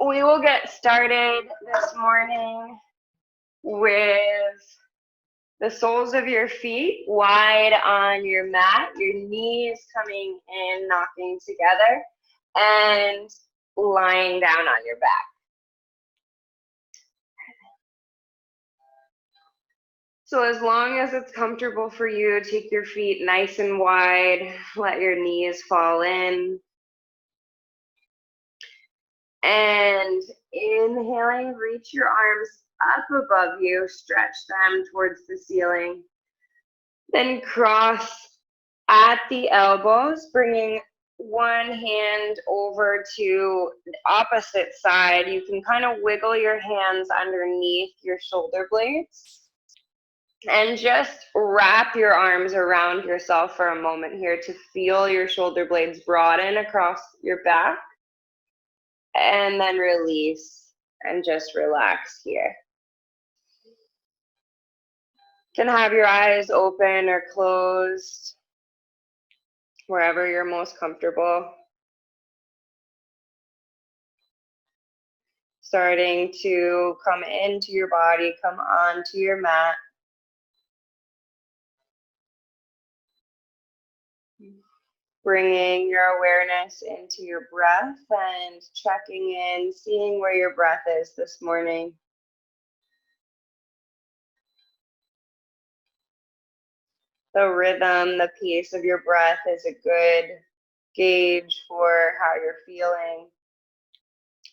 We will get started this morning with the soles of your feet wide on your mat, your knees coming in, knocking together, and lying down on your back. So as long as it's comfortable for you, take your feet nice and wide, let your knees fall in. And inhaling, reach your arms up above you, stretch them towards the ceiling. Then cross at the elbows, bringing one hand over to the opposite side. You can kind of wiggle your hands underneath your shoulder blades. And just wrap your arms around yourself for a moment here to feel your shoulder blades broaden across your back. And then release and just relax here. You can have your eyes open or closed, wherever you're most comfortable. Starting to come into your body, come onto your mat. Bringing your awareness into your breath and checking in, seeing where your breath is this morning. The rhythm, the pace of your breath is a good gauge for how you're feeling,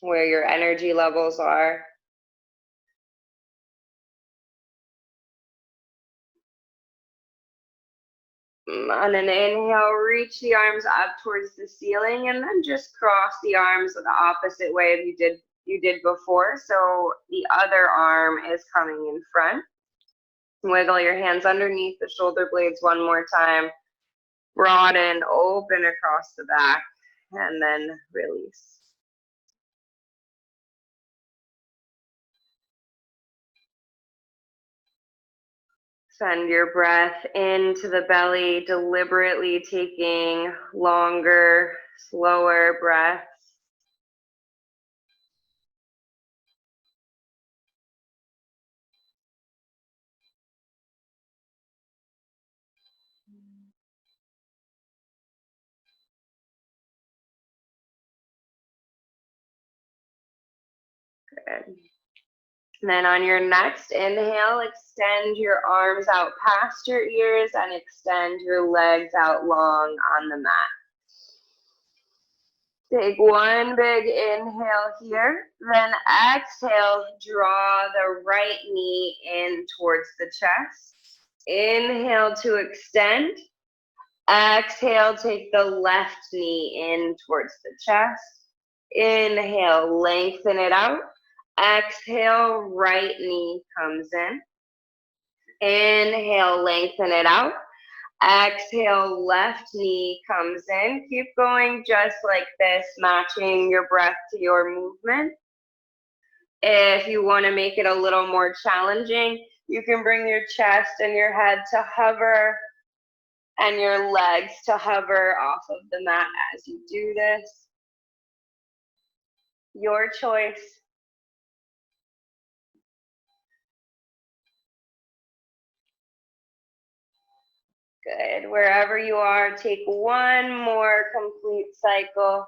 where your energy levels are. On an inhale, reach the arms up towards the ceiling and then just cross the arms the opposite way you did before. So the other arm is coming in front. Wiggle your hands underneath the shoulder blades one more time. Broaden, open across the back, and then release. Send your breath into the belly, deliberately taking longer, slower breaths. Good. And then on your next inhale, extend your arms out past your ears and extend your legs out long on the mat. Take one big inhale here, then exhale, draw the right knee in towards the chest. Inhale to extend. Exhale, take the left knee in towards the chest. Inhale, lengthen it out. Exhale, right knee comes in. Inhale, lengthen it out. Exhale, left knee comes in. Keep going just like this, matching your breath to your movement. If you want to make it a little more challenging, you can bring your chest and your head to hover and your legs to hover off of the mat as you do this. Your choice. Good. Wherever you are, take one more complete cycle.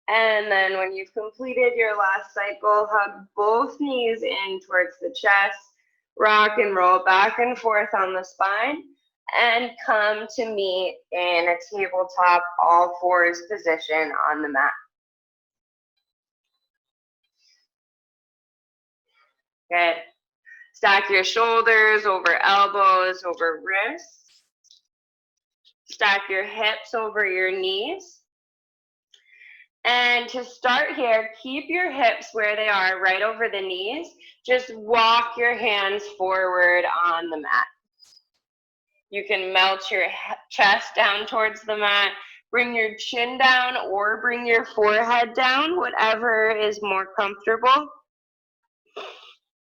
And then when you've completed your last cycle, hug both knees in towards the chest, rock and roll back and forth on the spine, and come to meet in a tabletop all fours position on the mat. Good. Stack your shoulders over elbows, over wrists. Stack your hips over your knees. And to start here, keep your hips where they are, right over the knees. Just walk your hands forward on the mat. You can melt your chest down towards the mat, bring your chin down or bring your forehead down, whatever is more comfortable.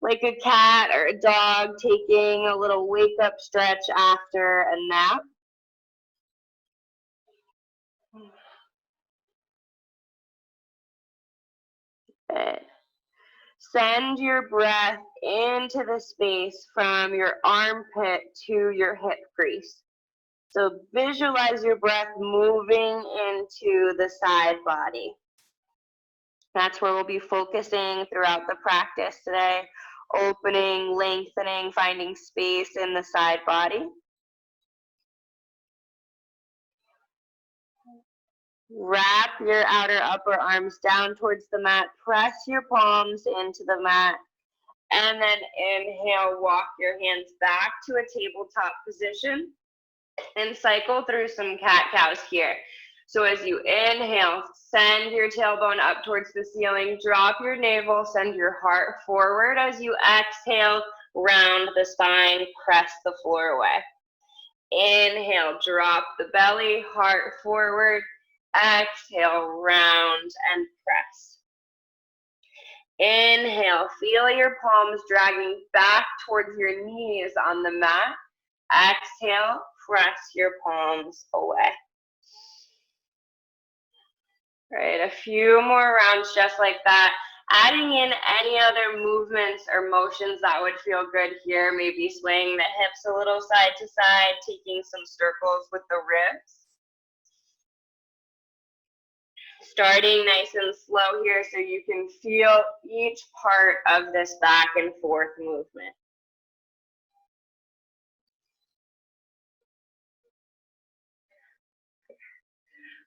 Like a cat or a dog taking a little wake-up stretch after a nap. Good. Send your breath into the space from your armpit to your hip crease. So visualize your breath moving into the side body. That's where we'll be focusing throughout the practice today. Opening, lengthening, finding space in the side body. Wrap your outer upper arms down towards the mat. Press your palms into the mat. And then inhale, walk your hands back to a tabletop position. And cycle through some cat-cows here. So as you inhale, send your tailbone up towards the ceiling. Drop your navel, send your heart forward. As you exhale, round the spine, press the floor away. Inhale, drop the belly, heart forward. Exhale, round and press. Inhale, feel your palms dragging back towards your knees on the mat. Exhale, press your palms away. Right, a few more rounds just like that. Adding in any other movements or motions that would feel good here. Maybe swaying the hips a little side to side, taking some circles with the ribs. Starting nice and slow here so you can feel each part of this back and forth movement.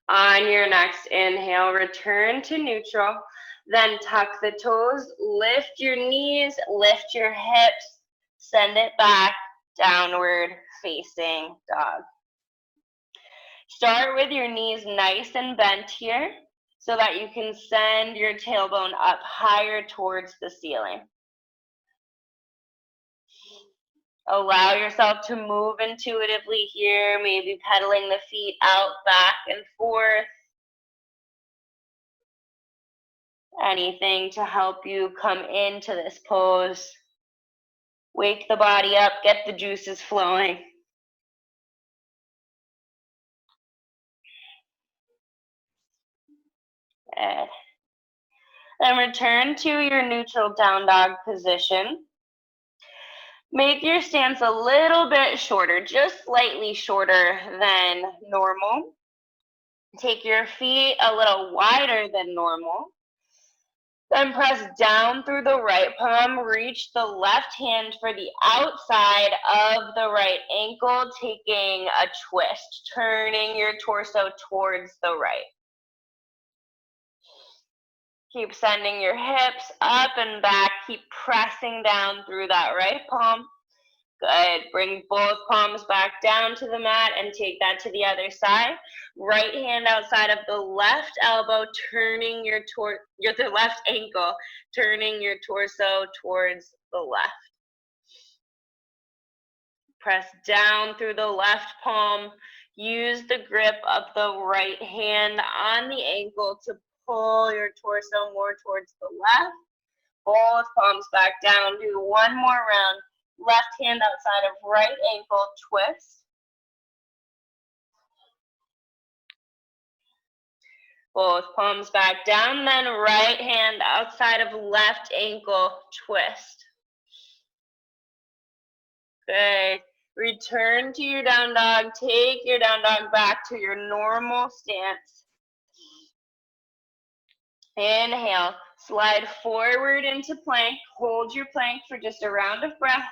On your next inhale, return to neutral. Then tuck the toes, lift your knees, lift your hips, send it back, downward facing dog. Start with your knees nice and bent here so that you can send your tailbone up higher towards the ceiling. Allow yourself to move intuitively here, maybe pedaling the feet out, back and forth. Anything to help you come into this pose. Wake the body up, get the juices flowing. Good. Then return to your neutral down dog position. Make your stance a little bit shorter, just slightly shorter than normal. Take your feet a little wider than normal. Then press down through the right palm, reach the left hand for the outside of the right ankle, taking a twist, turning your torso towards the right. Keep sending your hips up and back, keep pressing down through that right palm. Good. Bring both palms back down to the mat and take that to the other side. Right hand outside of the left elbow, turning the left ankle, turning your torso towards the left. Press down through the left palm. Use the grip of the right hand on the ankle to pull your torso more towards the left. Both palms back down. Do one more round. Left hand outside of right ankle, twist. Both palms back down, then right hand outside of left ankle, twist. Good. Return to your down dog. Take your down dog back to your normal stance. Inhale. Slide forward into plank. Hold your plank for just a round of breath.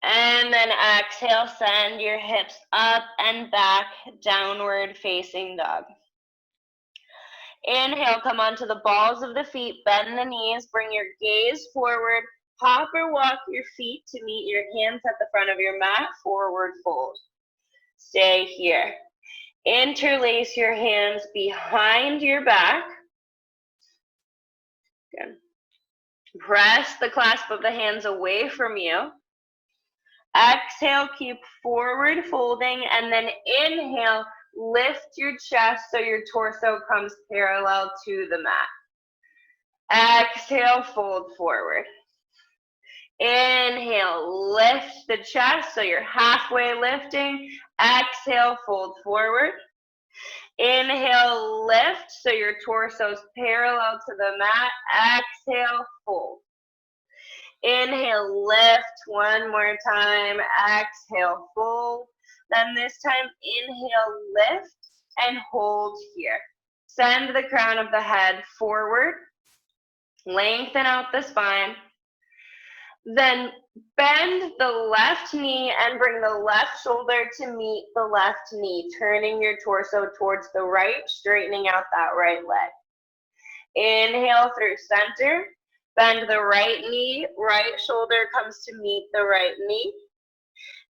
And then exhale, send your hips up and back, downward facing dog. Inhale, come onto the balls of the feet, bend the knees, bring your gaze forward, hop or walk your feet to meet your hands at the front of your mat, forward fold. Stay here. Interlace your hands behind your back. Good. Press the clasp of the hands away from you. Exhale, keep forward folding, and then inhale, lift your chest so your torso comes parallel to the mat. Exhale, fold forward. Inhale, lift the chest so you're halfway lifting. Exhale, fold forward. Inhale, lift, so your torso's parallel to the mat. Exhale, fold. Inhale, lift, one more time. Exhale, fold. Then this time, inhale, lift, and hold here. Send the crown of the head forward. Lengthen out the spine. Then bend the left knee and bring the left shoulder to meet the left knee, turning your torso towards the right, straightening out that right leg. Inhale through center. Bend the right knee, right shoulder comes to meet the right knee.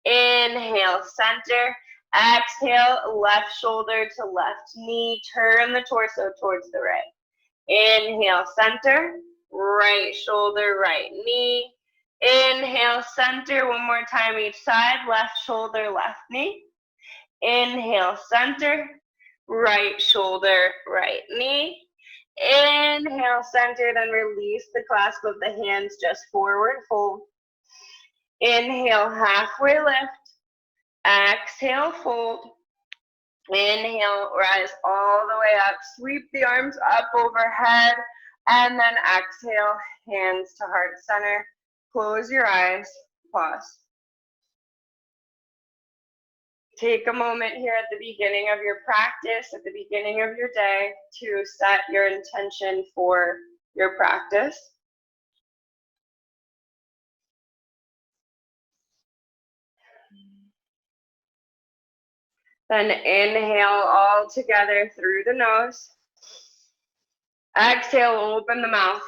Inhale, center. Exhale, left shoulder to left knee. Turn the torso towards the right. Inhale, center. Right shoulder, right knee. Inhale, center. One more time each side. Left shoulder, left knee. Inhale, center. Right shoulder, right knee. Inhale, center, then release the clasp of the hands just forward, fold. Inhale, halfway lift. Exhale, fold. Inhale, rise all the way up. Sweep the arms up overhead. And then exhale, hands to heart center. Close your eyes, pause. Take a moment here at the beginning of your practice, at the beginning of your day, to set your intention for your practice. Then inhale all together through the nose. Exhale, open the mouth.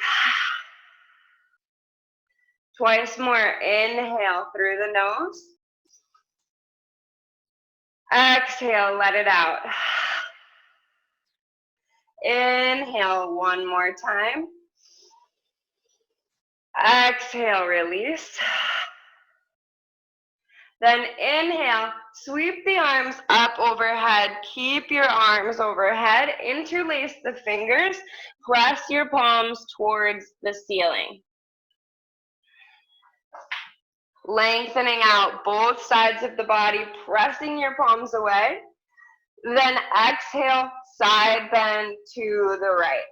Twice more. Inhale through the nose. Exhale, let it out. Inhale one more time. Exhale, release. Then inhale, sweep the arms up overhead. Keep your arms overhead. Interlace the fingers. Press your palms towards the ceiling. Lengthening out both sides of the body, pressing your palms away. Then exhale, side bend to the right.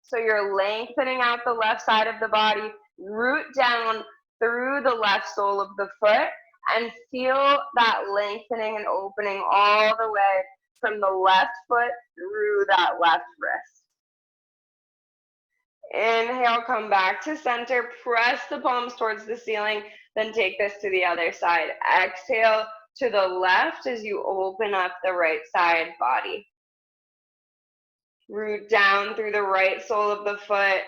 So you're lengthening out the left side of the body, root down through the left sole of the foot, and feel that lengthening and opening all the way from the left foot through that left wrist. Inhale, come back to center, press the palms towards the ceiling, then take this to the other side. Exhale to the left as you open up the right side body. Root down through the right sole of the foot.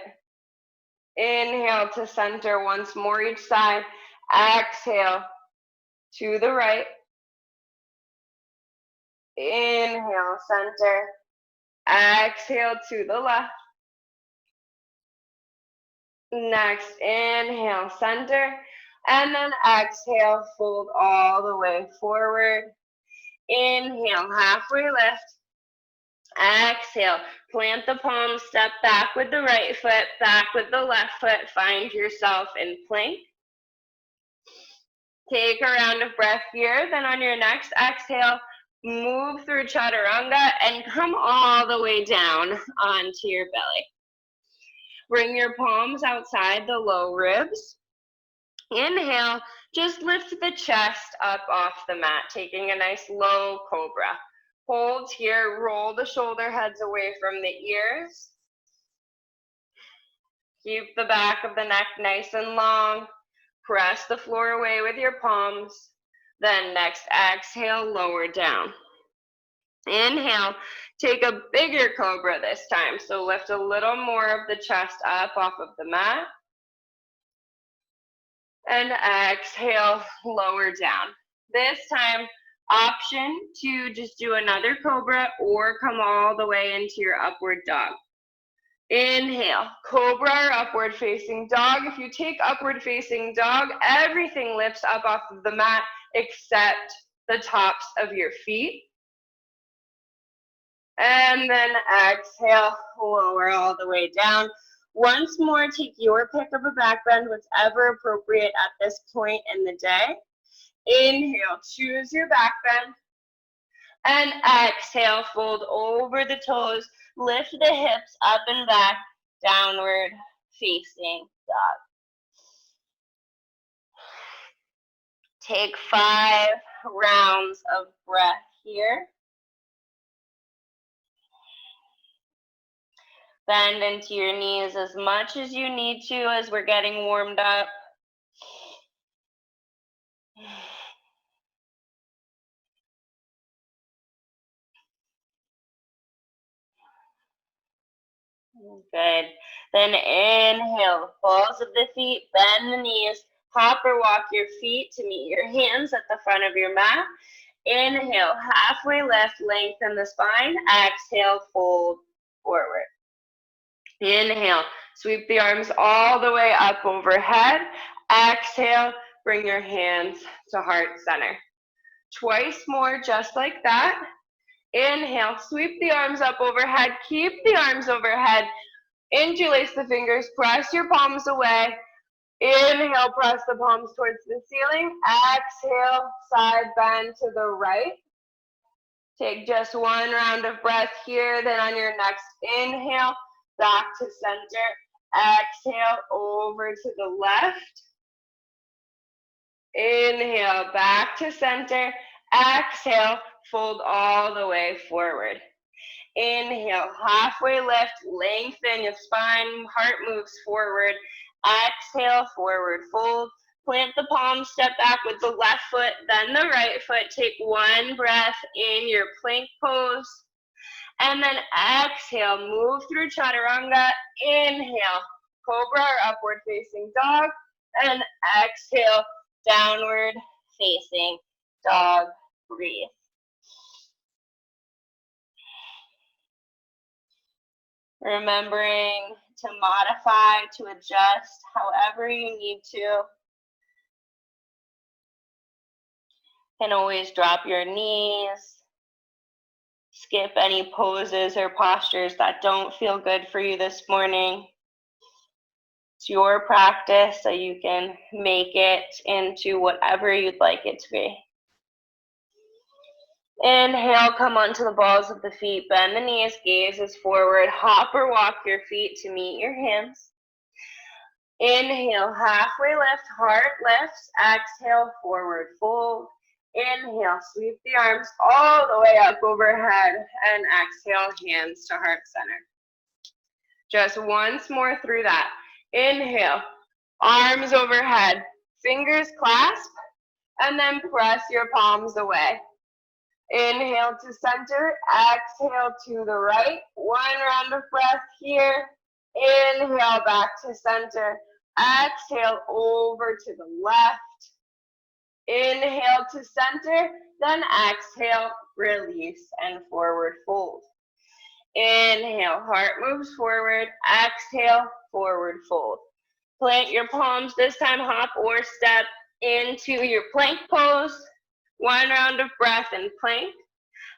Inhale to center once more each side. Exhale to the right. Inhale, center. Exhale to the left. Next, inhale, center. And then exhale, fold all the way forward. Inhale, halfway lift. Exhale, plant the palms, step back with the right foot, back with the left foot. Find yourself in plank. Take a round of breath here. Then on your next exhale, move through chaturanga and come all the way down onto your belly. Bring your palms outside the low ribs. Inhale, just lift the chest up off the mat, taking a nice low cobra. Hold here, roll the shoulder heads away from the ears. Keep the back of the neck nice and long. Press the floor away with your palms. Then next exhale, lower down. Inhale, take a bigger cobra this time. So lift a little more of the chest up off of the mat. And exhale, lower down. This time, option to just do another cobra or come all the way into your upward dog. Inhale, cobra or upward facing dog. If you take upward facing dog, everything lifts up off of the mat except the tops of your feet. And then exhale, lower all the way down. Once more, take your pick of a back bend, whatever appropriate at this point in the day. Inhale, choose your back bend. And exhale, fold over the toes. Lift the hips up and back, downward facing dog. Take 5 rounds of breath here. Bend into your knees as much as you need to as we're getting warmed up. Good. Then inhale, balls of the feet, bend the knees, hop or walk your feet to meet your hands at the front of your mat. Inhale, halfway lift, lengthen the spine. Exhale, fold forward. Inhale, sweep the arms all the way up overhead. Exhale, bring your hands to heart center. Twice more, just like that. Inhale, sweep the arms up overhead. Keep the arms overhead. Interlace the fingers, press your palms away. Inhale, press the palms towards the ceiling. Exhale, side bend to the right. Take just 1 round of breath here. Then on your next inhale, back to center. Exhale, over to the left. Inhale, back to center. Exhale, fold all the way forward. Inhale, halfway lift, lengthen your spine, heart moves forward. Exhale, forward fold. Plant the palms, step back with the left foot, then the right foot. Take 1 breath in your plank pose. And then exhale, move through chaturanga. Inhale, cobra or upward facing dog. And exhale, downward facing dog. Breathe. Remembering to modify, to adjust however you need to. Can always drop your knees. Skip any poses or postures that don't feel good for you this morning. It's your practice, so you can make it into whatever you'd like it to be. Inhale, come onto the balls of the feet, bend the knees, gazes forward, hop or walk your feet to meet your hands. Inhale, halfway lift, heart lifts. Exhale, forward fold. Inhale, sweep the arms all the way up overhead, and exhale, hands to heart center. Just once more through that. Inhale, arms overhead, fingers clasp, and then press your palms away. Inhale to center, exhale to the right. 1 round of breath here. Inhale back to center. Exhale over to the left. Inhale to center, then exhale, release, and forward fold. Inhale, heart moves forward. Exhale, forward fold. Plant your palms, this time hop or step into your plank pose. 1 round of breath in plank.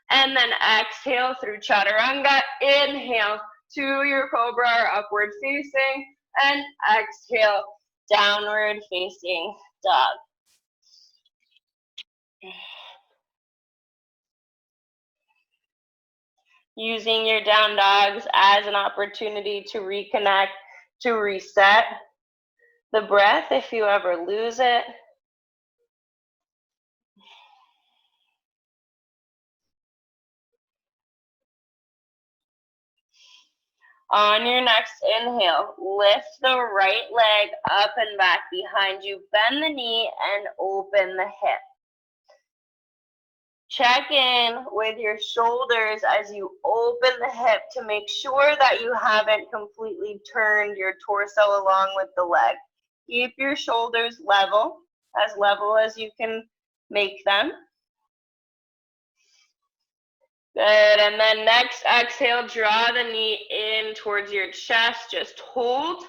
And then exhale through chaturanga. Inhale to your cobra or upward facing. And exhale, downward facing dog. Using your down dogs as an opportunity to reconnect, to reset the breath if you ever lose it. On your next inhale, lift the right leg up and back behind you. Bend the knee and open the hip. Check in with your shoulders as you open the hip to make sure that you haven't completely turned your torso along with the leg. Keep your shoulders level as you can make them. Good, and then next exhale, draw the knee in towards your chest, just hold.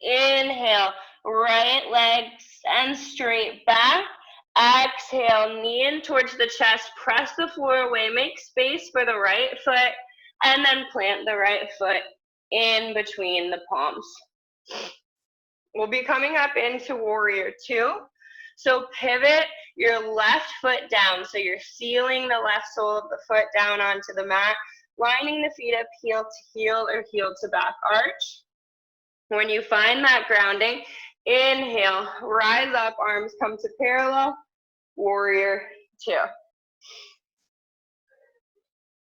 Inhale, right leg and straight back. Exhale, knee in towards the chest, press the floor away, make space for the right foot, and then plant the right foot in between the palms. We'll be coming up into warrior 2. So pivot your left foot down. So you're sealing the left sole of the foot down onto the mat, lining the feet up heel to heel or heel to back arch. When you find that grounding, inhale, rise up, arms come to parallel, warrior two.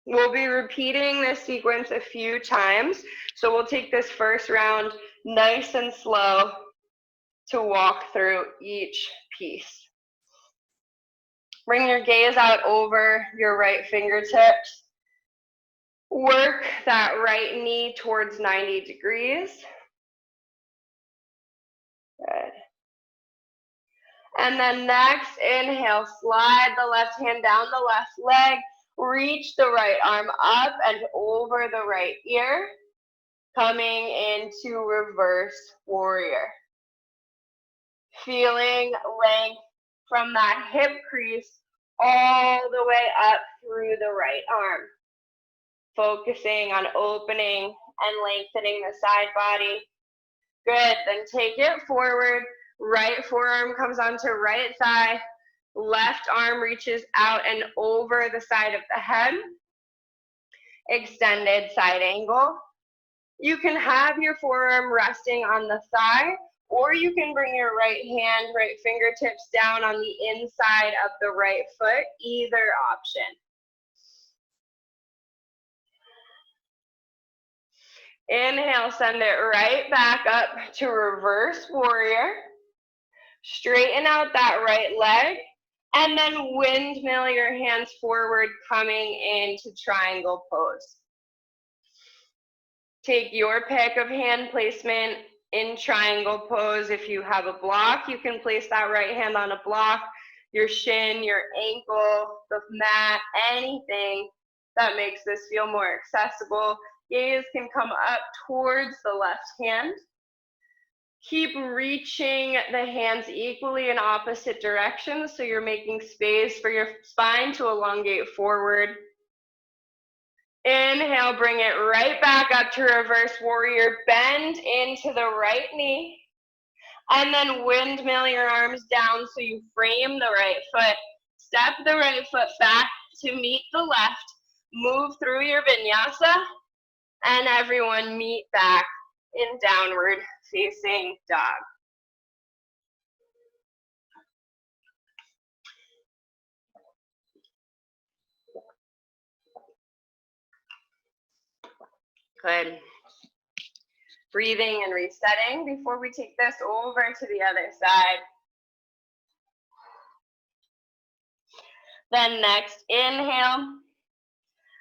We'll be repeating this sequence a few times. So we'll take this first round nice and slow to walk through each piece. Bring your gaze out over your right fingertips. Work that right knee towards 90 degrees. Good. And then next, inhale, slide the left hand down the left leg. Reach the right arm up and over the right ear. Coming into reverse warrior. Feeling length from that hip crease all the way up through the right arm. Focusing on opening and lengthening the side body. Good, then take it forward. Right forearm comes onto right thigh. Left arm reaches out and over the side of the head. Extended side angle. You can have your forearm resting on the thigh, or you can bring your right hand, right fingertips down on the inside of the right foot, either option. Inhale, send it right back up to reverse warrior. Straighten out that right leg, and then windmill your hands forward, coming into triangle pose. Take your pick of hand placement in triangle pose. If you have a block, you can place that right hand on a block, your shin, your ankle, the mat, anything that makes this feel more accessible. Gaze can come up towards the left hand. Keep reaching the hands equally in opposite directions, so you're making space for your spine to elongate forward. Inhale, bring it right back up to reverse warrior. Bend into the right knee. And then windmill your arms down so you frame the right foot. Step the right foot back to meet the left. Move through your vinyasa. And everyone meet back in downward facing dog. Good. Breathing and resetting before we take this over to the other side. Then next, inhale.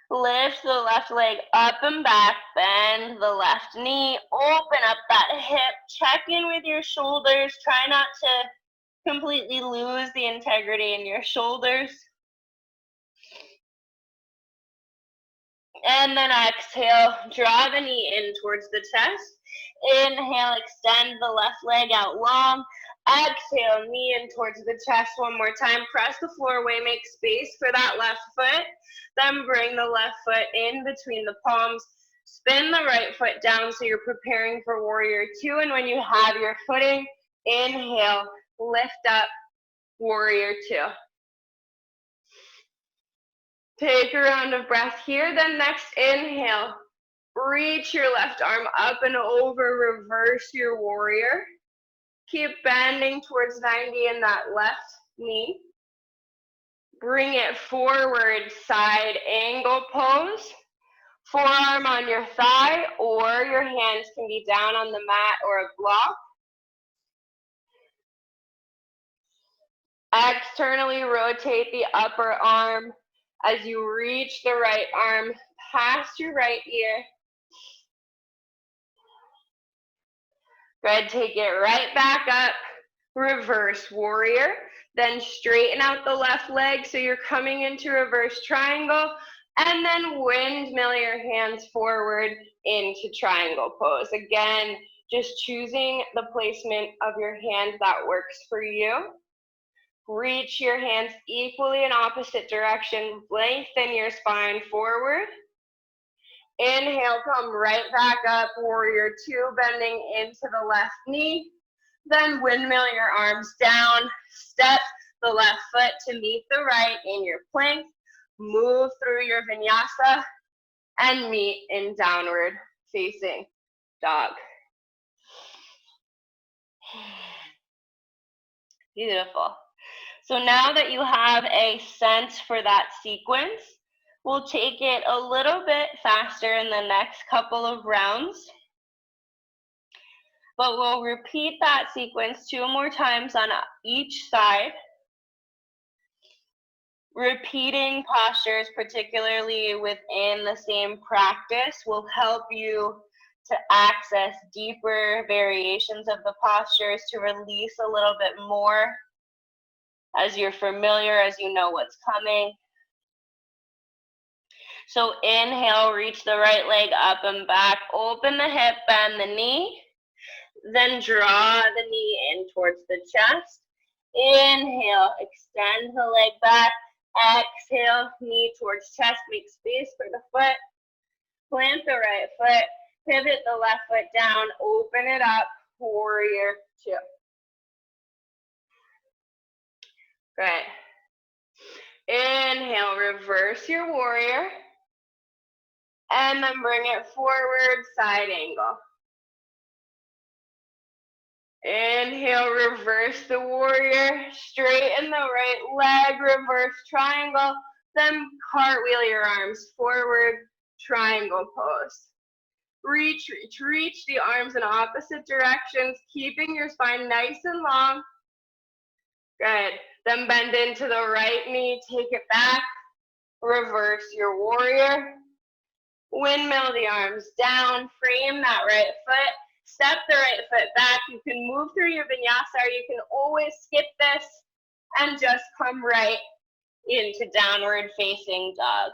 Lift the left leg up and back, bend the left knee, open up that hip, check in with your shoulders, try not to completely lose the integrity in your shoulders. And then exhale, draw the knee in towards the chest. Inhale, extend the left leg out long. Exhale, knee in towards the chest one more time. Press the floor away, make space for that left foot. Then bring the left foot in between the palms. Spin the right foot down so you're preparing for warrior two. And when you have your footing, inhale, lift up, warrior two. Take a round of breath here. Then next, inhale. Reach your left arm up and over, reverse your warrior. Keep bending towards 90 in that left knee. Bring it forward, side angle pose. Forearm on your thigh, or your hands can be down on the mat or a block. Externally rotate the upper arm as you reach the right arm past your right ear. Good, take it right back up, reverse warrior. Then straighten out the left leg so you're coming into reverse triangle. And then windmill your hands forward into triangle pose. Again, just choosing the placement of your hand that works for you. Reach your hands equally in opposite direction. Lengthen your spine forward. Inhale, come right back up, warrior two, bending into the left knee. Then windmill your arms down, step the left foot to meet the right in your plank, move through your vinyasa, and meet in downward facing dog. Beautiful. So now that you have a sense for that sequence, we'll take it a little bit faster in the next couple of rounds. But we'll repeat that sequence 2 more times on each side. Repeating postures, particularly within the same practice, will help you to access deeper variations of the postures, to release a little bit more as you're familiar, as you know what's coming. So inhale, reach the right leg up and back, open the hip, bend the knee, then draw the knee in towards the chest. Inhale, extend the leg back, exhale, knee towards chest, make space for the foot, plant the right foot, pivot the left foot down, open it up, warrior 2. Good. Inhale, reverse your warrior, and then bring it forward, side angle. Inhale, reverse the warrior, straighten the right leg, reverse triangle, then cartwheel your arms forward, triangle pose. Reach, reach, reach the arms in opposite directions, keeping your spine nice and long. Good. Then bend into the right knee, take it back, reverse your warrior. Windmill the arms down, frame that right foot, step the right foot back. You can move through your vinyasa, or you can always skip this and just come right into downward facing dog.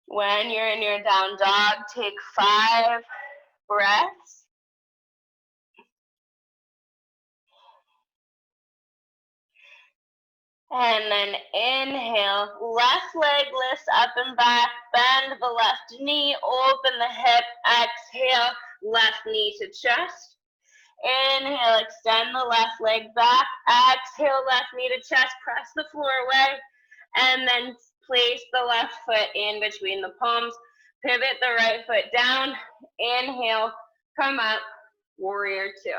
When you're in your down dog, take 5 breaths. And then inhale, left leg lifts up and back, bend the left knee, open the hip, exhale, left knee to chest. Inhale, extend the left leg back, exhale, left knee to chest, press the floor away, and then place the left foot in between the palms, pivot the right foot down, inhale, come up, warrior 2.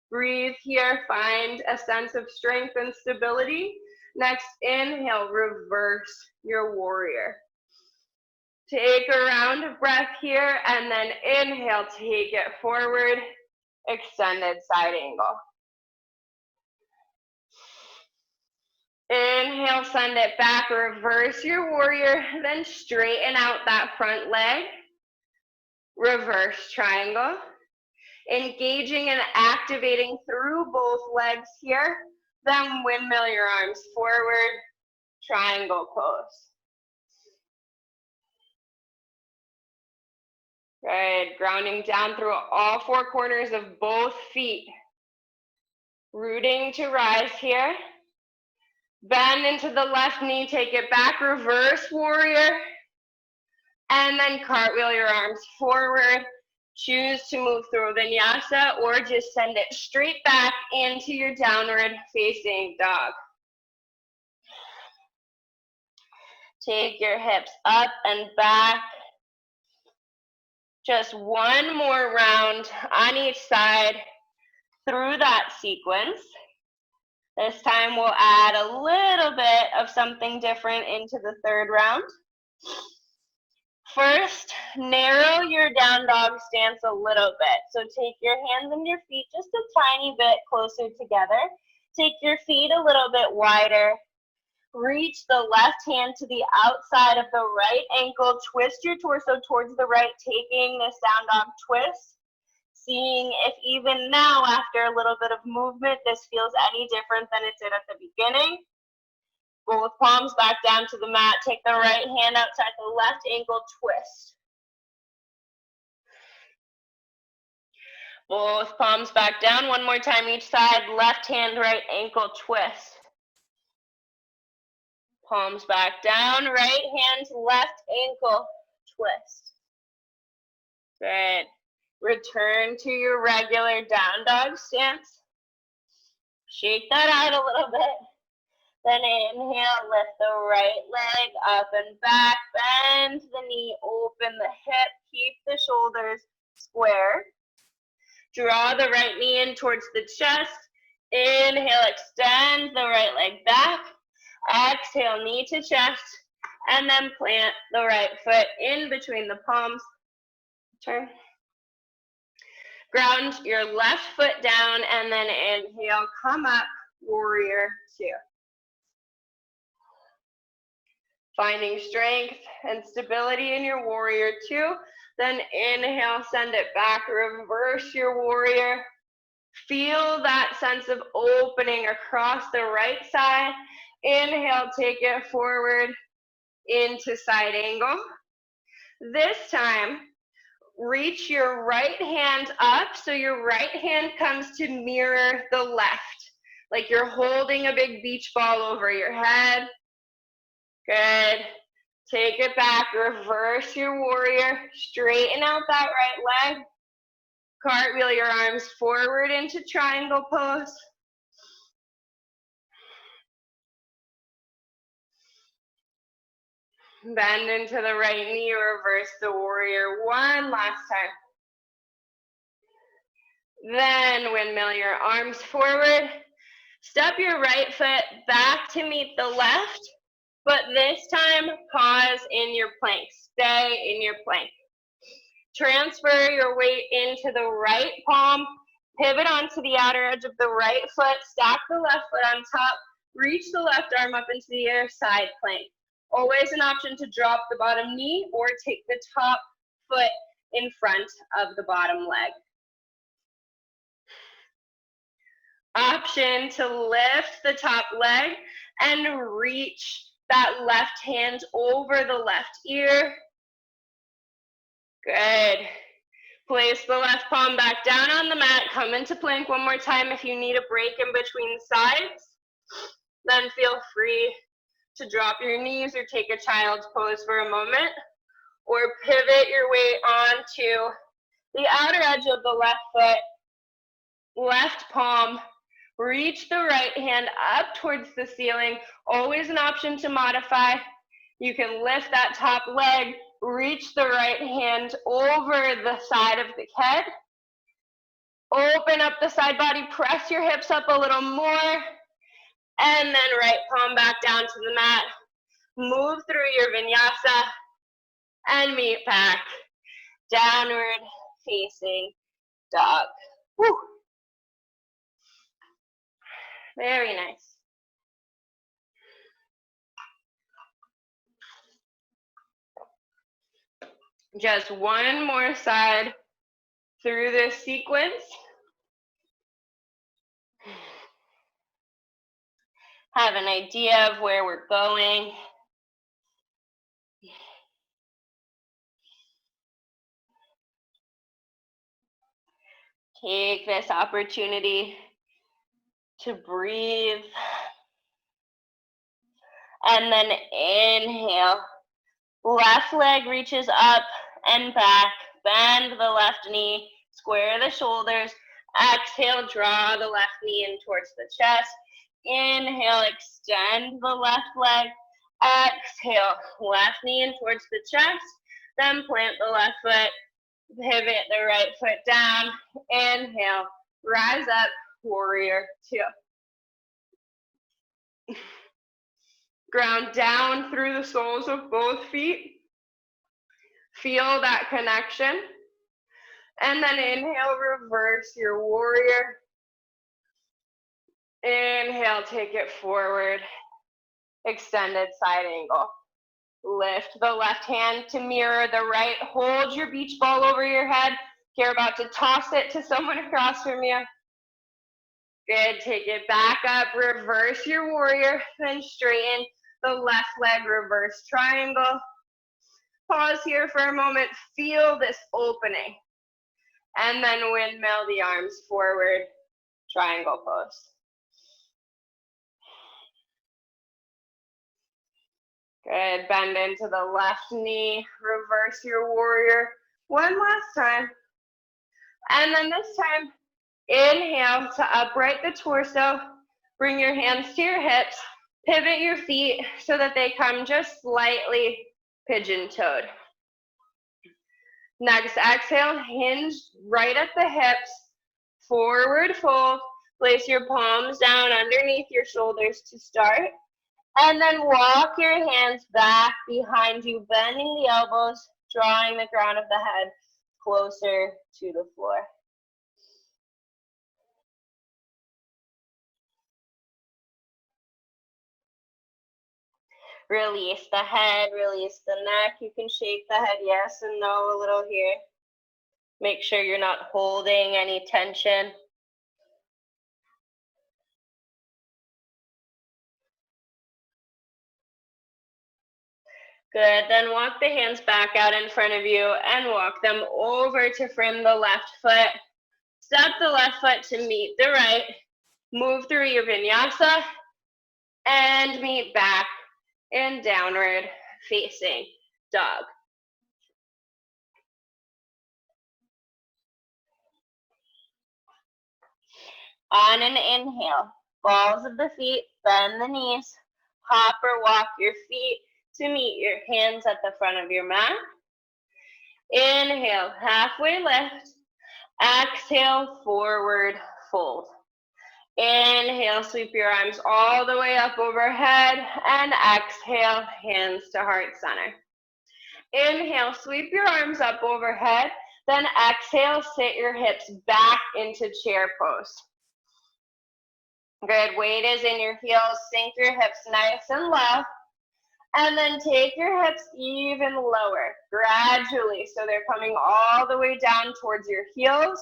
Breathe here, find a sense of strength and stability. Next, inhale, reverse your warrior. Take a round of breath here, and then inhale, take it forward, extended side angle. Inhale, send it back, reverse your warrior, then straighten out that front leg. Reverse triangle. Engaging and activating through both legs here. Then windmill your arms forward, triangle pose. Good, grounding down through all 4 corners of both feet. Rooting to rise here. Bend into the left knee, take it back, reverse warrior. And then cartwheel your arms forward. Choose to move through vinyasa or just send it straight back into your downward facing dog. Take your hips up and back. Just 1 more round on each side through that sequence. This time we'll add a little bit of something different into the 3rd round. First, narrow your down dog stance a little bit. So take your hands and your feet just a tiny bit closer together. Take your feet a little bit wider. Reach the left hand to the outside of the right ankle. Twist your torso towards the right, taking this down dog twist. Seeing if even now, after a little bit of movement, this feels any different than it did at the beginning. Both palms back down to the mat. Take the right hand outside the left ankle, twist. Both palms back down. 1 more time each side. Left hand, right ankle, twist. Palms back down. Right hand, left ankle, twist. Good. Return to your regular down dog stance. Shake that out a little bit. Then inhale, lift the right leg up and back. Bend the knee, open the hip. Keep the shoulders square. Draw the right knee in towards the chest. Inhale, extend the right leg back. Exhale, knee to chest. And then plant the right foot in between the palms. Turn. Ground your left foot down and then inhale, come up, warrior two. Finding strength and stability in your warrior two. Then inhale, send it back, reverse your warrior. Feel that sense of opening across the right side. Inhale, take it forward into side angle. This time, reach your right hand up so your right hand comes to mirror the left, like you're holding a big beach ball over your head. Good. Take it back, reverse your warrior, straighten out that right leg, cartwheel your arms forward into triangle pose. Bend into the right knee, reverse the warrior one last time. Then windmill your arms forward. Step your right foot back to meet the left, but this time pause in your plank. Stay in your plank. Transfer your weight into the right palm. Pivot onto the outer edge of the right foot. Stack the left foot on top. Reach the left arm up into the other side plank. Always an option to drop the bottom knee or take the top foot in front of the bottom leg. Option to lift the top leg and reach that left hand over the left ear. Good. Place the left palm back down on the mat. Come into plank one more time if you need a break in between sides. Then feel free to drop your knees or take a child's pose for a moment, or pivot your weight onto the outer edge of the left foot, left palm. Reach the right hand up towards the ceiling. Always an option to modify. You can lift that top leg, reach the right hand over the side of the head. Open up the side body, press your hips up a little more, and then right palm back down to the mat. Move through your vinyasa and meet back. Downward facing dog. Woo. Very nice. Just one more side through this sequence. Have an idea of where we're going. Take this opportunity to breathe. And then inhale. Left leg reaches up and back. Bend the left knee. Square the shoulders. Exhale, draw the left knee in towards the chest. Inhale, extend the left leg. Exhale, left knee in towards the chest. Then plant the left foot. Pivot the right foot down. Inhale, rise up, warrior two. Ground down through the soles of both feet. Feel that connection. And then inhale, reverse your warrior. Inhale, take it forward. Extended side angle. Lift the left hand to mirror the right. Hold your beach ball over your head. You're about to toss it to someone across from you. Good, take it back up, reverse your warrior, then straighten the left leg, reverse triangle. Pause here for a moment, feel this opening. And then windmill the arms forward, triangle pose. Good, bend into the left knee, reverse your warrior. One last time. And then this time, inhale to upright the torso. Bring your hands to your hips. Pivot your feet so that they come just slightly pigeon-toed. Next, exhale, hinge right at the hips. Forward fold. Place your palms down underneath your shoulders to start. And then walk your hands back behind you, bending the elbows, drawing the crown of the head closer to the floor. Release the head, release the neck. You can shake the head yes and no a little here. Make sure you're not holding any tension. Good, then walk the hands back out in front of you and walk them over to frame the left foot. Step the left foot to meet the right. Move through your vinyasa and meet back in downward facing dog. On an inhale, balls of the feet, bend the knees, hop or walk your feet to meet your hands at the front of your mat. Inhale, halfway lift. Exhale, forward fold. Inhale, sweep your arms all the way up overhead, and exhale, hands to heart center. Inhale, sweep your arms up overhead, then exhale, sit your hips back into chair pose. Good, weight is in your heels, sink your hips nice and low, and then take your hips even lower, gradually, so they're coming all the way down towards your heels.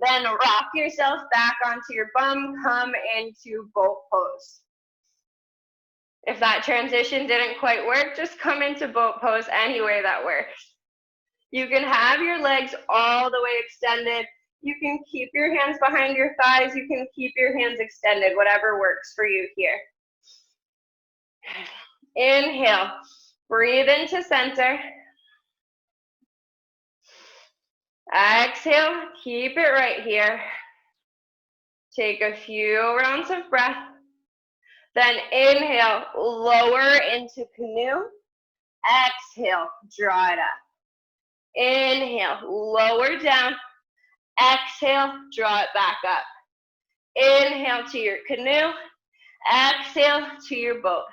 Then rock yourself back onto your bum, come into boat pose. If that transition didn't quite work, just come into boat pose any way that works. You can have your legs all the way extended. You can keep your hands behind your thighs. You can keep your hands extended, whatever works for you here. Inhale, breathe into center. Exhale, keep it right here. Take a few rounds of breath. Then inhale, lower into canoe. Exhale, draw it up. Inhale, lower down. Exhale, draw it back up. Inhale to your canoe. Exhale to your boat.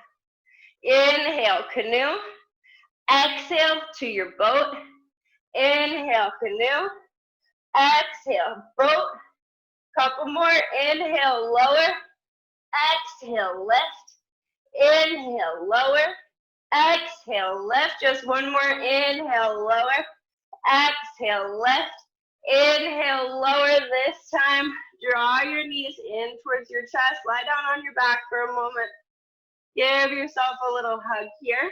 Inhale, canoe. Exhale to your boat. Inhale, canoe. Exhale, boat. Couple more. Inhale, lower. Exhale, lift. Inhale, lower. Exhale, lift. Just one more. Inhale, lower. Exhale, lift. Inhale, lower. This time, draw your knees in towards your chest. Lie down on your back for a moment. Give yourself a little hug here.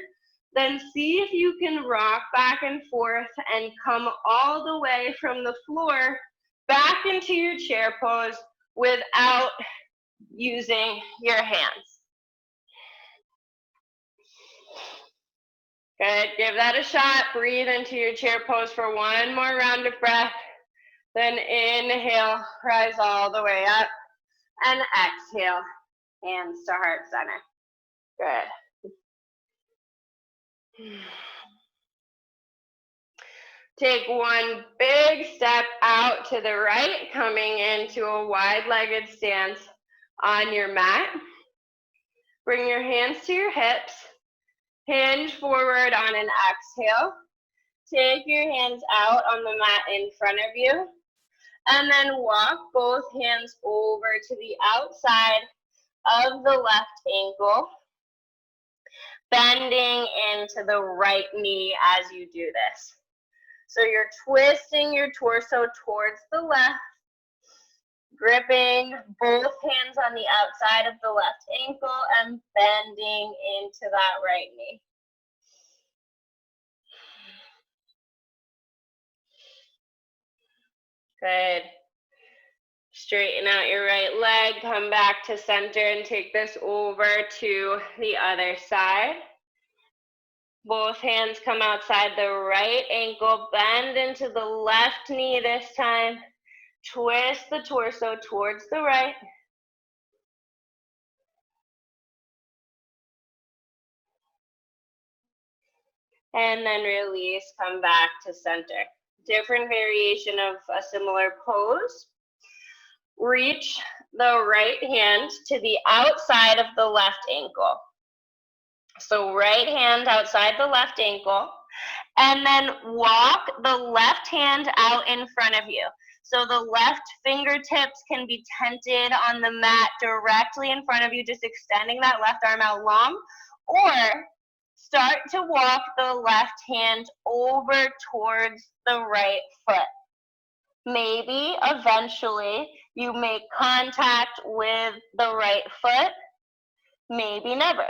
Then see if you can rock back and forth and come all the way from the floor back into your chair pose without using your hands. Good, give that a shot. Breathe into your chair pose for one more round of breath. Then inhale, rise all the way up. And exhale, hands to heart center. Good. Take one big step out to the right, coming into a wide-legged stance on your mat. Bring your hands to your hips. Hinge forward on an exhale. Take your hands out on the mat in front of you. And then walk both hands over to the outside of the left ankle, bending into the right knee as you do this. So you're twisting your torso towards the left, gripping both hands on the outside of the left ankle and bending into that right knee. Good. Straighten out your right leg, come back to center and take this over to the other side. Both hands come outside the right ankle, bend into the left knee this time. Twist the torso towards the right. And then release, come back to center. Different variation of a similar pose. Reach the right hand to the outside of the left ankle. So right hand outside the left ankle, and then walk the left hand out in front of you. So the left fingertips can be tented on the mat directly in front of you, just extending that left arm out long, or start to walk the left hand over towards the right foot. Maybe eventually you make contact with the right foot, maybe never.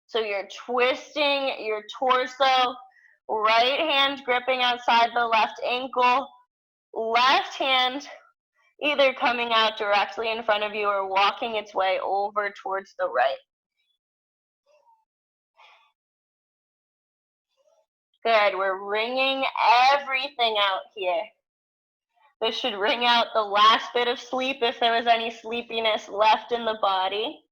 So you're twisting your torso, right hand gripping outside the left ankle, left hand either coming out directly in front of you or walking its way over towards the right. Good, we're wringing everything out here. This should wring out the last bit of sleep if there was any sleepiness left in the body.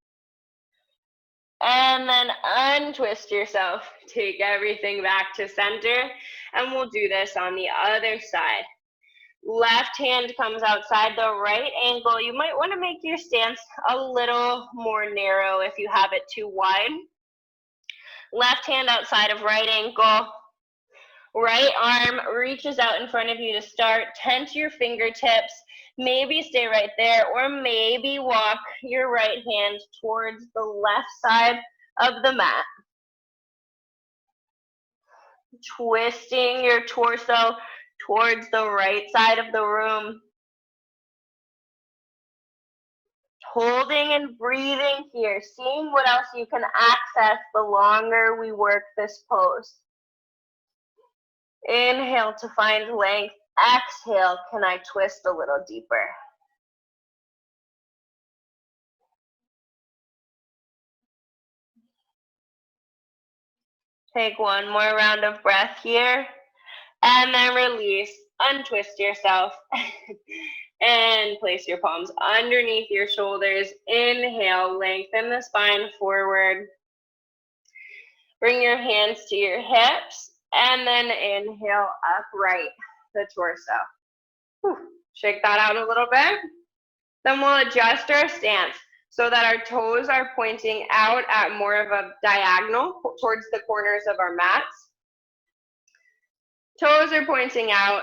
And then untwist yourself. Take everything back to center, and we'll do this on the other side. Left hand comes outside the right ankle. You might want to make your stance a little more narrow if you have it too wide. Left hand outside of right ankle. Right arm reaches out in front of you to start. Tent your fingertips. Maybe stay right there, or maybe walk your right hand towards the left side of the mat. Twisting your torso towards the right side of the room. Holding and breathing here, seeing what else you can access the longer we work this pose. Inhale to find length. Exhale, can I twist a little deeper? Take one more round of breath here, and then release. Untwist yourself, and place your palms underneath your shoulders. Inhale, lengthen the spine forward. Bring your hands to your hips, and then inhale, upright the torso. Whew. Shake that out a little bit. Then we'll adjust our stance so that our toes are pointing out at more of a diagonal towards the corners of our mats. Toes are pointing out.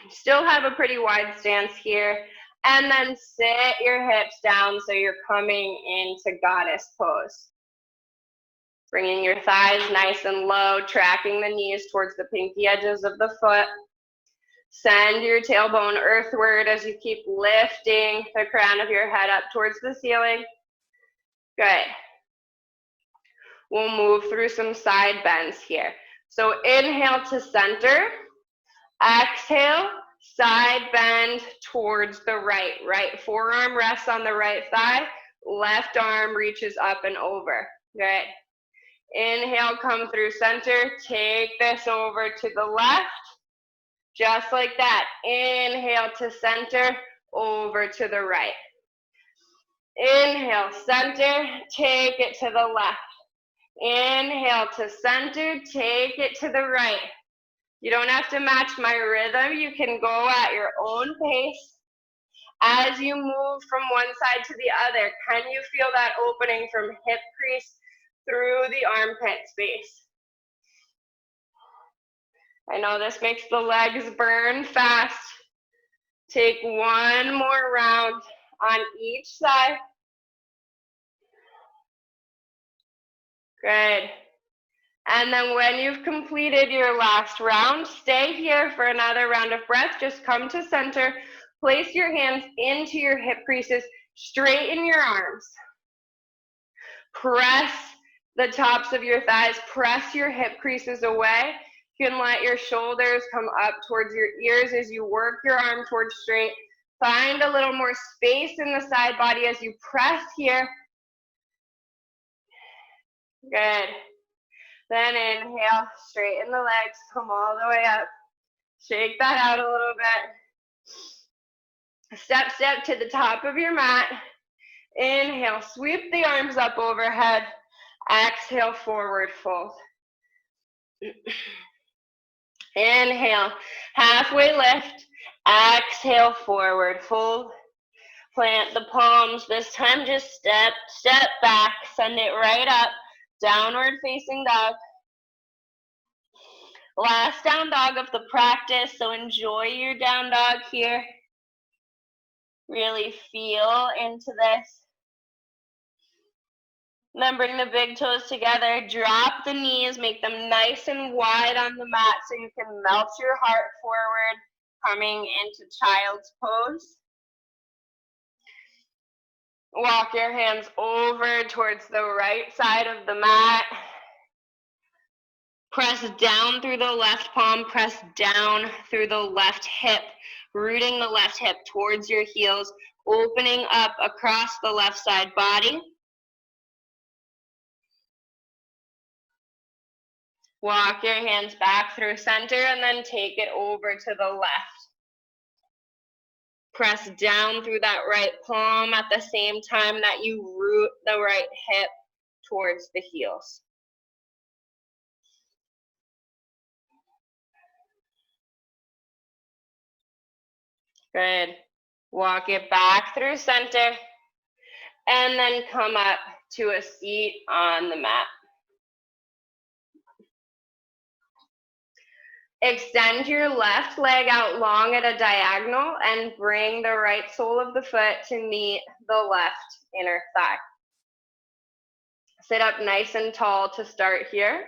Still have a pretty wide stance here. And then sit your hips down so you're coming into goddess pose. Bringing your thighs nice and low, tracking the knees towards the pinky edges of the foot. Send your tailbone earthward as you keep lifting the crown of your head up towards the ceiling. Good. We'll move through some side bends here. So inhale to center. Exhale, side bend towards the right. Right forearm rests on the right thigh. Left arm reaches up and over. Good. Inhale, come through center. Take this over to the left. Just like that. Inhale to center, over to the right. Inhale, center, take it to the left. Inhale to center, take it to the right. You don't have to match my rhythm. You can go at your own pace. As you move from one side to the other, can you feel that opening from hip crease through the armpit space? I know this makes the legs burn fast. Take one more round on each side. Good. And then when you've completed your last round, stay here for another round of breath. Just come to center. Place your hands into your hip creases. Straighten your arms. Press the tops of your thighs. Press your hip creases away. You can let your shoulders come up towards your ears as you work your arm towards straight. Find a little more space in the side body as you press here. Good. Then inhale, straighten the legs, come all the way up. Shake that out a little bit. Step to the top of your mat. Inhale, sweep the arms up overhead. Exhale, forward fold. Inhale, halfway lift. Exhale, forward fold. Plant the palms. This time just step back. Send it right up. Downward facing dog. Last down dog of the practice, so enjoy your down dog here. Really feel into this. Then bring the big toes together, drop the knees, make them nice and wide on the mat so you can melt your heart forward, coming into child's pose. Walk your hands over towards the right side of the mat. Press down through the left palm, press down through the left hip, rooting the left hip towards your heels, opening up across the left side body. Walk your hands back through center and then take it over to the left. Press down through that right palm at the same time that you root the right hip towards the heels. Good. Walk it back through center and then come up to a seat on the mat. Extend your left leg out long at a diagonal and bring the right sole of the foot to meet the left inner thigh. Sit up nice and tall to start here.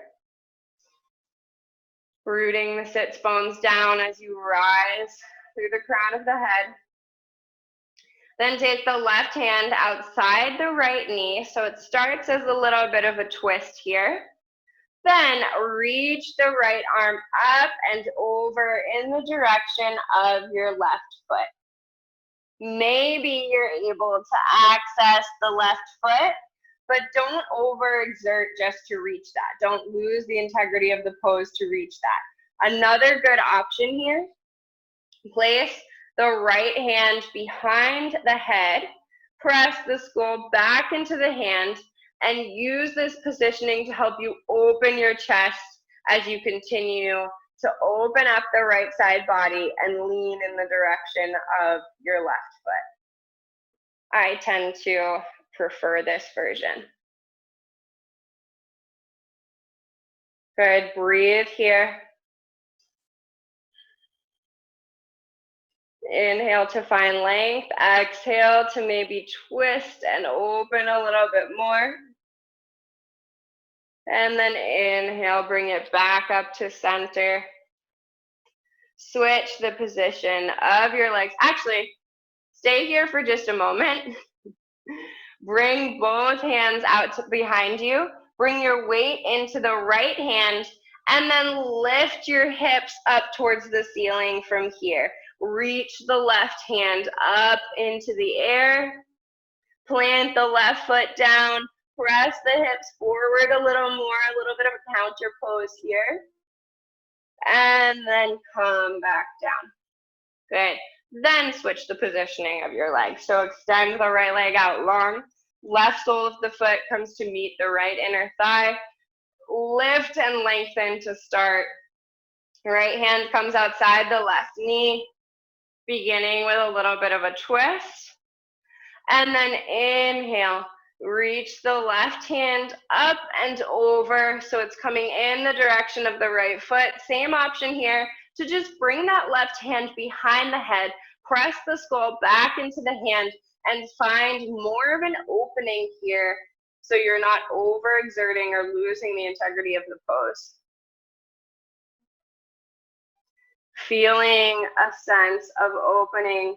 Rooting the sits bones down as you rise through the crown of the head. Then take the left hand outside the right knee, so it starts as a little bit of a twist here. Then reach the right arm up and over in the direction of your left foot. Maybe you're able to access the left foot, but don't overexert just to reach that. Don't lose the integrity of the pose to reach that. Another good option here, place the right hand behind the head, press the skull back into the hand, and use this positioning to help you open your chest as you continue to open up the right side body and lean in the direction of your left foot. I tend to prefer this version. Good, breathe here. Inhale to find length, exhale to maybe twist and open a little bit more. And then inhale, bring it back up to center. Switch the position of your legs. Actually, stay here for just a moment. Bring both hands out behind you. Bring your weight into the right hand and then lift your hips up towards the ceiling from here. Reach the left hand up into the air. Plant the left foot down. Press the hips forward a little more, a little bit of a counter pose here. And then come back down. Good. Then switch the positioning of your legs. So extend the right leg out long. Left sole of the foot comes to meet the right inner thigh. Lift and lengthen to start. Right hand comes outside the left knee, beginning with a little bit of a twist. And then inhale. Reach the left hand up and over, so it's coming in the direction of the right foot. Same option here, to just bring that left hand behind the head, press the skull back into the hand, and find more of an opening here so you're not overexerting or losing the integrity of the pose. Feeling a sense of opening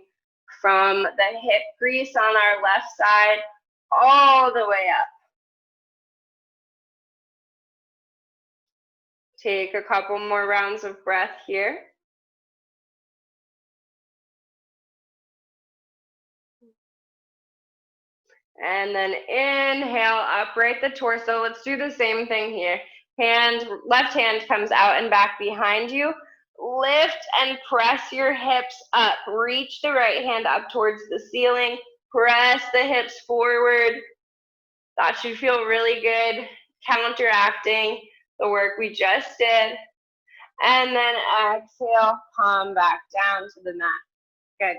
from the hip crease on our left side all the way up. Take a couple more rounds of breath here. And then inhale, upright the torso. Let's do the same thing here. Left hand comes out and back behind you. Lift and press your hips up. Reach the right hand up towards the ceiling. Press the hips forward. That should feel really good, counteracting the work we just did. And then exhale, come back down to the mat. Good.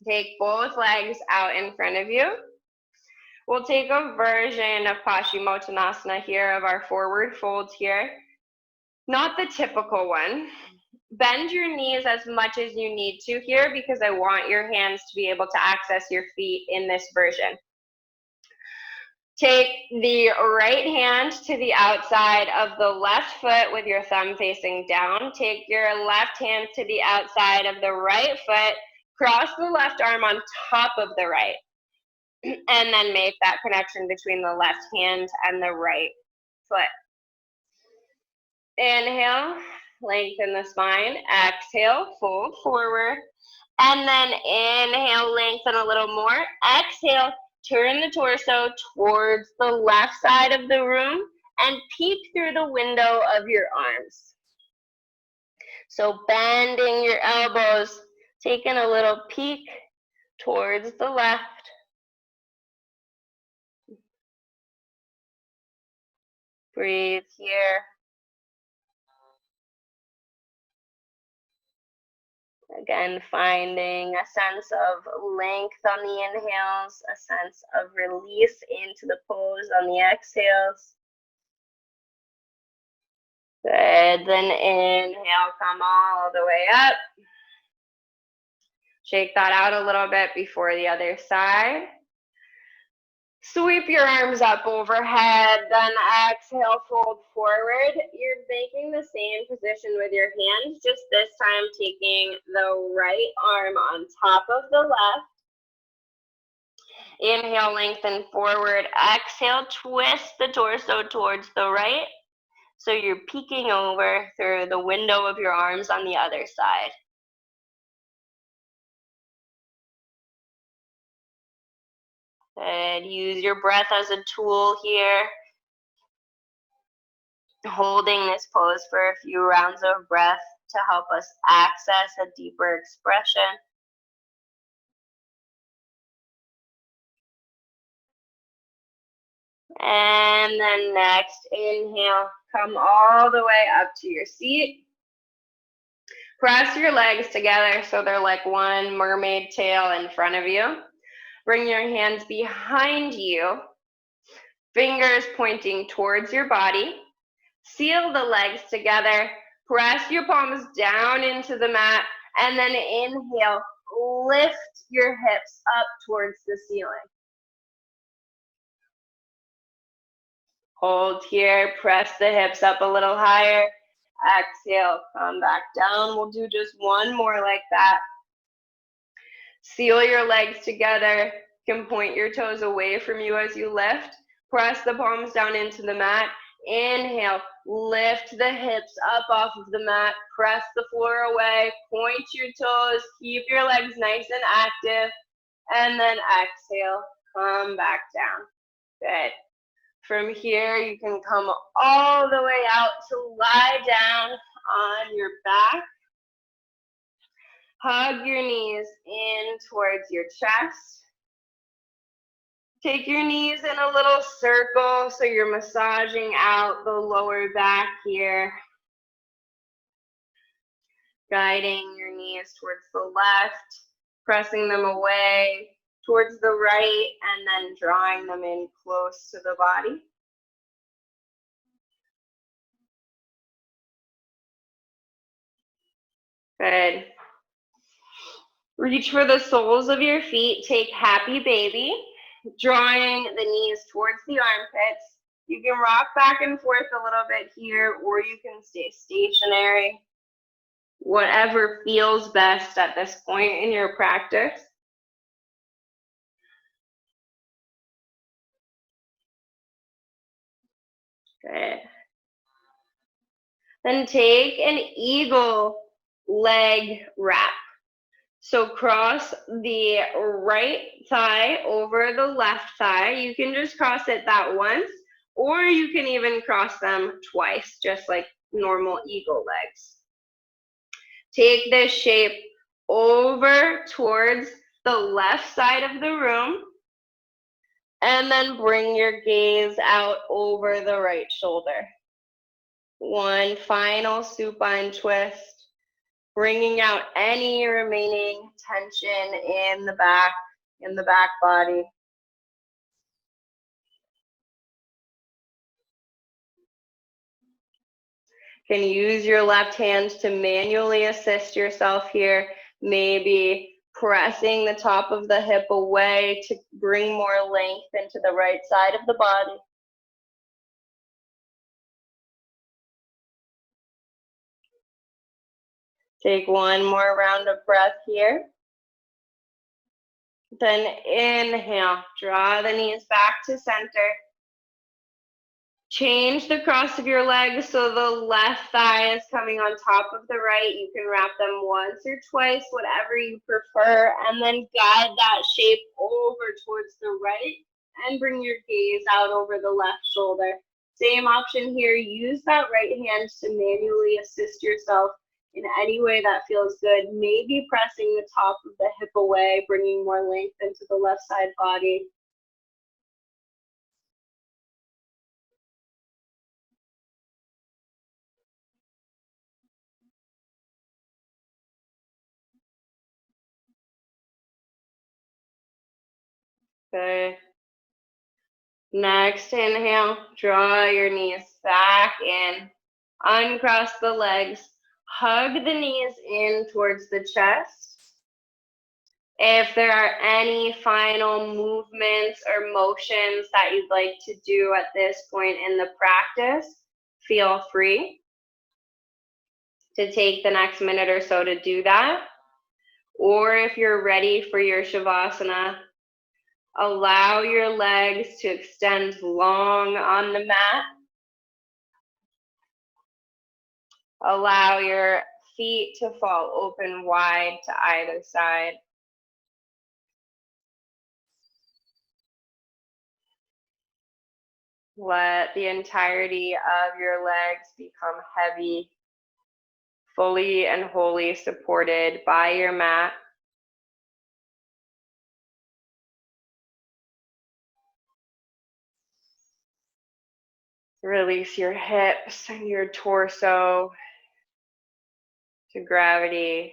Take both legs out in front of you. We'll take a version of Paschimottanasana here, of our forward fold here. Not the typical one. Bend your knees as much as you need to here, because I want your hands to be able to access your feet in this version. Take the right hand to the outside of the left foot with your thumb facing down. Take your left hand to the outside of the right foot. Cross the left arm on top of the right. And then make that connection between the left hand and the right foot. Inhale, lengthen the spine. Exhale, fold forward. And then inhale, lengthen a little more. Exhale, turn the torso towards the left side of the room and peek through the window of your arms. So bending your elbows, taking a little peek towards the left. Breathe here. Again, finding a sense of length on the inhales, a sense of release into the pose on the exhales. Good, then inhale, come all the way up. Shake that out a little bit before the other side. Sweep your arms up overhead, then exhale, fold forward. You're making the same position with your hands, just this time taking the right arm on top of the left. Inhale, lengthen forward. Exhale, twist the torso towards the right. So you're peeking over through the window of your arms on the other side. Good. Use your breath as a tool here. Holding this pose for a few rounds of breath to help us access a deeper expression. And then next, inhale, come all the way up to your seat. Press your legs together so they're like one mermaid tail in front of you. Bring your hands behind you, fingers pointing towards your body. Seal the legs together. Press your palms down into the mat, and then inhale, lift your hips up towards the ceiling. Hold here, press the hips up a little higher. Exhale, come back down. We'll do just one more like that. Seal your legs together. You can point your toes away from you as you lift. Press the palms down into the mat. Inhale, lift the hips up off of the mat. Press the floor away. Point your toes. Keep your legs nice and active. And then exhale, come back down. Good. From here, you can come all the way out to lie down on your back. Hug your knees in towards your chest. Take your knees in a little circle so you're massaging out the lower back here. Guiding your knees towards the left, pressing them away towards the right, and then drawing them in close to the body. Good. Reach for the soles of your feet. Take happy baby, drawing the knees towards the armpits. You can rock back and forth a little bit here, or you can stay stationary. Whatever feels best at this point in your practice. Good. Then take an eagle leg wrap. So cross the right thigh over the left thigh. You can just cross it that once, Or you can even cross them twice, just like normal eagle legs. Take this shape over towards the left side of the room, and then bring your gaze out over the right shoulder. One final supine twist, bringing out any remaining tension in the back body. You can use your left hand to manually assist yourself here, maybe pressing the top of the hip away to bring more length into the right side of the body. Take one more round of breath here. Then inhale, draw the knees back to center. Change the cross of your legs so the left thigh is coming on top of the right. You can wrap them once or twice, whatever you prefer, and then guide that shape over towards the right and bring your gaze out over the left shoulder. Same option here. Use that right hand to manually assist yourself in any way that feels good. Maybe pressing the top of the hip away, bringing more length into the left side body. Good. Next inhale, draw your knees back in, uncross the legs, hug the knees in towards the chest. If there are any final movements or motions that you'd like to do at this point in the practice, feel free to take the next minute or so to do that. Or if you're ready for your Shavasana, allow your legs to extend long on the mat. Allow your feet to fall open wide to either side. Let the entirety of your legs become heavy, fully and wholly supported by your mat. Release your hips and your torso to gravity.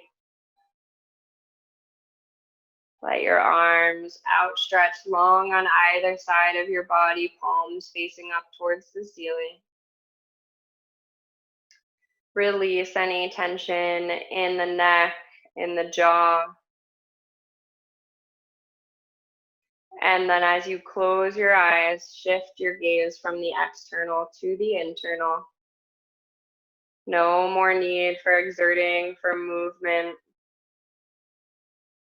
Let your arms outstretched long on either side of your body, palms facing up towards the ceiling. Release any tension in the neck, in the jaw. And then as you close your eyes, shift your gaze from the external to the internal. No more need for exerting, for movement.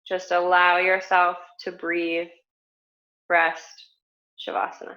Just allow yourself to breathe, rest, Shavasana.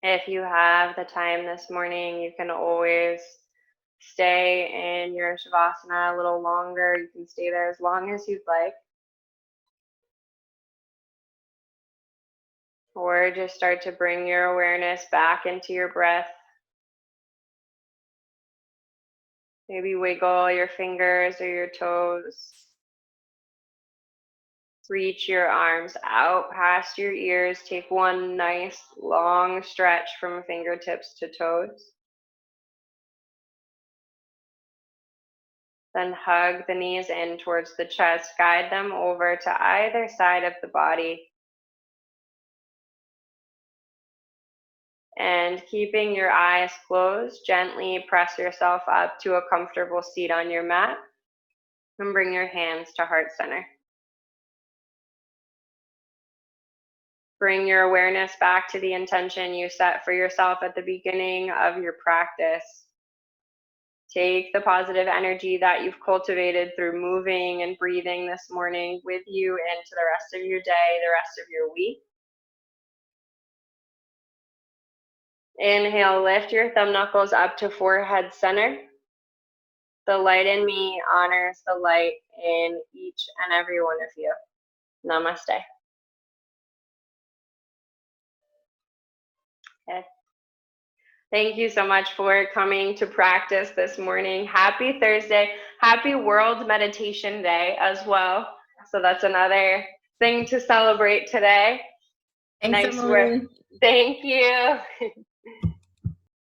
If you have the time this morning, you can always stay in your Shavasana a little longer. You can stay there as long as you'd like. Or just start to bring your awareness back into your breath. Maybe wiggle your fingers or your toes. Reach your arms out past your ears. Take one nice long stretch from fingertips to toes. Then hug the knees in towards the chest. Guide them over to either side of the body. And keeping your eyes closed, gently press yourself up to a comfortable seat on your mat. And bring your hands to heart center. Bring your awareness back to the intention you set for yourself at the beginning of your practice. Take the positive energy that you've cultivated through moving and breathing this morning with you into the rest of your day, the rest of your week. Inhale, lift your thumb knuckles up to forehead center. The light in me honors the light in each and every one of you. Namaste. Okay. Thank you so much for coming to practice this morning. Happy Thursday. Happy World Meditation Day as well. So that's another thing to celebrate today. Thanks, Nice work. Thank you.